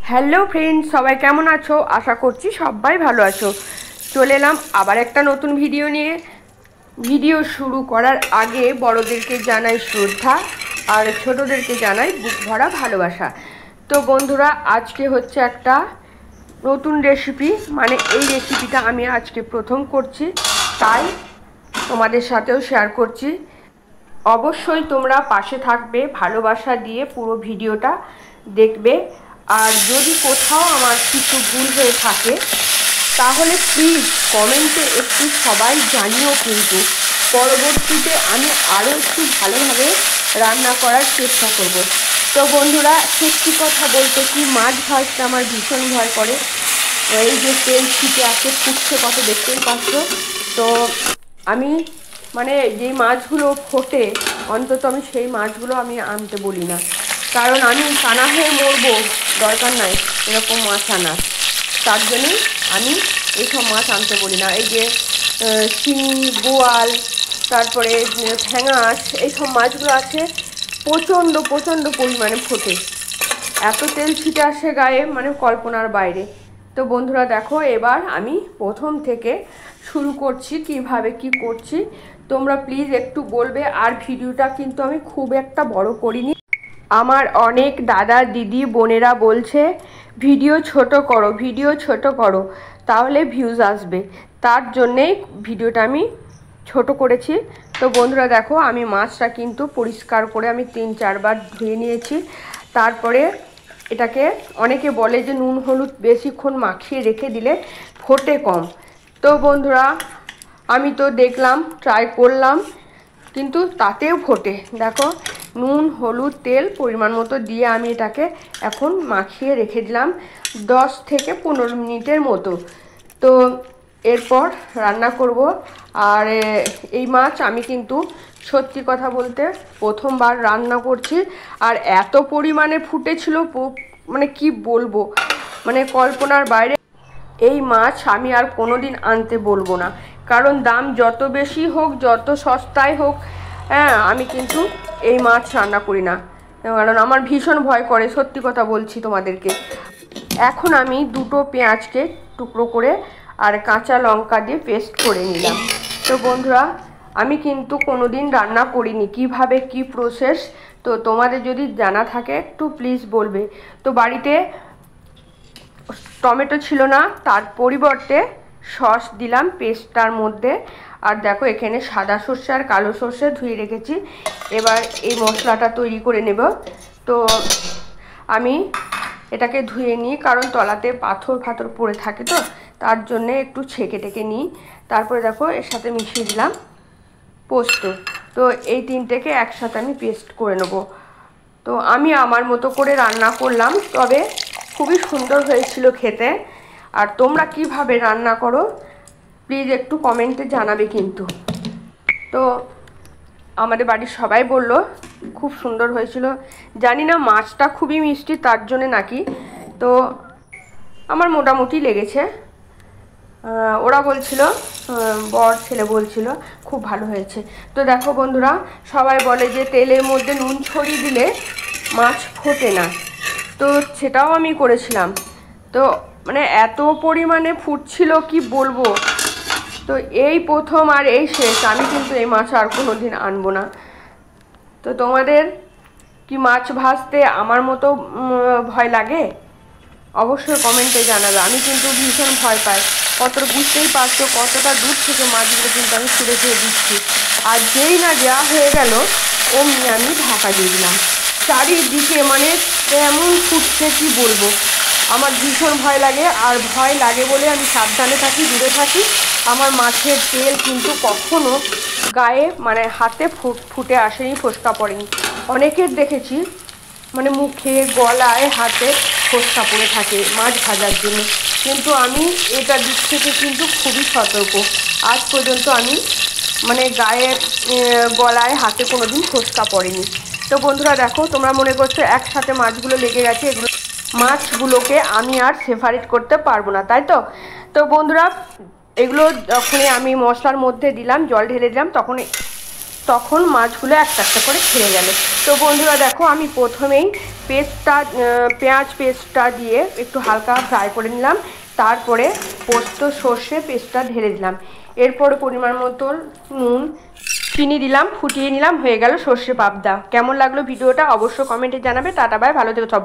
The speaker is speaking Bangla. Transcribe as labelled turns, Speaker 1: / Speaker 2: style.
Speaker 1: হ্যালো ফ্রেন্ডস, সবাই কেমন আছো? আশা করছি সবাই ভালো আছো। চলে এলাম আবার একটা নতুন ভিডিও নিয়ে। ভিডিও শুরু করার আগে বড়দেরকে জানাই শ্রদ্ধা আর ছোটদেরকে জানাই বুক ভরা ভালোবাসা। তো বন্ধুরা, আজকে হচ্ছে একটা নতুন রেসিপি, মানে এই রেসিপিটা আমি আজকে প্রথম করছি, তাই তোমাদের সাথেও শেয়ার করছি। অবশ্যই তোমরা পাশে থাকবে, ভালোবাসা দিয়ে পুরো ভিডিওটা দেখবে। আর যদি কোথাও আমার কিছু ভুল হয়ে থাকে তাহলে প্লিজ কমেন্টে একটু সবাই জানিও, কিন্তু পরবর্তীতে আমি আরও একটু ভালোভাবে রান্না করার চেষ্টা করব। তো বন্ধুরা, সত্যি কথা বলতে কি, মাছ ভাজতে আমার ভীষণ ভয় করে। এই যে তেল ছিটে আছে, ফুটছে কত, দেখতেই পাচ্ছ। তো আমি মানে যেই মাছগুলো ফোটে, অন্তত আমি সেই মাছগুলো আমি আনতে বলি না, কারণ আমি কানা হয়ে মরবো, দরকার নাই এরকম মাছ আনার। তার জন্যই আমি এইসব মাছ আনতে বলি না। এই যে শিঙি, বোয়াল, তারপরে ঠ্যাঙাশ, এইসব মাছগুলো আছে, প্রচণ্ড প্রচণ্ড পরিমাণে ফোটে, এত তেল ছিটে আসে গায়ে, মানে কল্পনার বাইরে। তো বন্ধুরা দেখো, এবার আমি প্রথম থেকে শুরু করছি, কিভাবে কি করছি তোমরা প্লিজ একটু বলবে। আর ভিডিওটা কিন্তু আমি খুব একটা বড় করিনি। আমার অনেক দাদা দিদি বোনেরা বলছে ভিডিও ছোট করো, ভিডিও ছোট করো, তাহলে ভিউজ আসবে। তার জন্যেই ভিডিওটা আমি ছোট করেছি। তো বন্ধুরা দেখো, আমি মাছটা কিন্তু পরিষ্কার করে আমি 3-4 বার ধুয়ে নিয়েছি। তারপরে এটাকে অনেকে বলে যে নুন হলুদ বেশিক্ষণ মাখিয়ে রেখে দিলে ফোটে কম। তো বন্ধুরা, আমি তো দেখলাম, ট্রাই করলাম, কিন্তু তাতেও ফোটে। দেখো, নুন হলুদ তেল পরিমাণ মতো দিয়ে আমি এটাকে এখন মাখিয়ে রেখে দিলাম 10 থেকে 15 মিনিটের মতো। তো এরপর রান্না করব। আর এই মাছ আমি কিন্তু সত্যি কথা বলতে প্রথমবার রান্না করছি, আর এত পরিমাণে ফুটেছিল, মানে কি বলবো, মানে কল্পনার বাইরে। এই মাছ আমি আর কোনো দিন আনতে বলবো না, কারণ দাম যত বেশি হোক, যত সস্তায় হোক, হ্যাঁ, আমি কিন্তু এই মাছ রান্না করি না, কারণ আমার ভীষণ ভয় করে, সত্যি কথা বলছি তোমাদেরকে। এখন আমি দুটো পেঁয়াজকে টুকরো করে আর কাঁচা লঙ্কা দিয়ে পেস্ট করে নিলাম। তো বন্ধুরা, আমি কিন্তু কোনো দিন রান্না করিনি, কিভাবে কি প্রসেস, তো তোমাদের যদি জানা থাকে একটু প্লিজ বলবে। তো বাড়িতে টমেটো ছিল না, তার পরিবর্তে সস দিলাম পেস্টটার মধ্যে। আর দেখো, এখানে সাদা সর্ষে আর কালো সর্ষে ধুয়ে রেখেছি। এবার এই মশলাটা তৈরি করে নেব। তো আমি এটাকে ধুয়ে নিই, কারণ তলাতে পাথর ফাথর পড়ে থাকে, তো তার জন্যে একটু ছেঁকে টেকে নিই। তারপরে দেখো, এর সাথে মিশিয়ে দিলাম পোস্ত। তো এই তিনটেকে একসাথে আমি পেস্ট করে নেব। তো আমি আমার মতো করে রান্না করলাম, তবে খুবই সুন্দর হয়েছিল খেতে। আর তোমরা কিভাবে রান্না করো প্লিজ একটু কমেন্টে জানাবে কিন্তু। তো আমাদের বাড়ির সবাই বলল খুব সুন্দর হয়েছিল। জানি না মাছটা খুবই মিষ্টি তার জন্যে নাকি, তো আমার মোটামুটি লেগেছে। ওরা বলছিল, বর ছেলে বলছিল খুব ভালো হয়েছে। তো দেখো বন্ধুরা, সবাই বলে যে তেলের মধ্যে নুন ছড়িয়ে দিলে মাছ ফোটে না, তো সেটাও আমি করেছিলাম। তো মানে এত পরিমাণে ফুটছিল কি বলবো। তো এই প্রথম আর এই শেষ, আমি কিন্তু এই মাছ আর কোনো দিন আনবো না। তো তোমাদের কি মাছ ভাজতে আমার মতো ভয় লাগে? অবশ্যই কমেন্টে জানাবে। আমি কিন্তু ভীষণ ভয় পাই, কতটা বুঝতেই পারছো, কতটা দূর থেকে মাছগুলো কিন্তু আমি ছুঁড়ে ছুঁড়ে দিচ্ছি। আর যেই না দেওয়া হয়ে গেল, অমনি আমি ঢাকা দিয়ে দিলাম। চারিদিকে মানে এমন ফুটছে কি বলবো, আমার ভীষণ ভয় লাগে। আর ভয় লাগে বলে আমি সাবধানে থাকি, দূরে থাকি। আমার মাছের তেল কিন্তু কখনো গায়ে মানে হাতে ফুটে আসেনি, ফোসকা পড়েনি। অনেকের দেখেছি মানে মুখে, গলায়, হাতে ফোসকা পড়ে থাকে মাছ ভাজার জন্য, কিন্তু আমি এটা দিক থেকে কিন্তু খুবই সতর্ক। আজ পর্যন্ত আমি মানে গায়ে, গলায়, হাতে কোনো দিন ফোসকা পড়েনি। তো বন্ধুরা দেখো, তোমরা মনে করছো একসাথে মাছগুলো লেগে গেছে, এগুলো মাছগুলোকে আমি আর সেপারেট করতে পারবো না, তাই তো? তো বন্ধুরা, এগুলো যখনই আমি মশলার মধ্যে দিলাম, জল ঢেলে দিলাম, তখন তখন মাছগুলো একটা একটা করে ছেড়ে গেল। তো বন্ধুরা দেখো, আমি প্রথমেই পেঁয়াজ পেস্টটা দিয়ে একটু হালকা ফ্রাই করে নিলাম, তারপরে পোস্ত সর্ষে পেস্টটা ঢেলে দিলাম, এরপরে পরিমাণ মতো নুন, চিনি দিলাম, ফুটিয়ে নিলাম, হয়ে গেল সর্ষে পাবদা। কেমন লাগলো ভিডিওটা অবশ্যই কমেন্টে জানাবে। টাটা বাই, ভালো থেকো সব।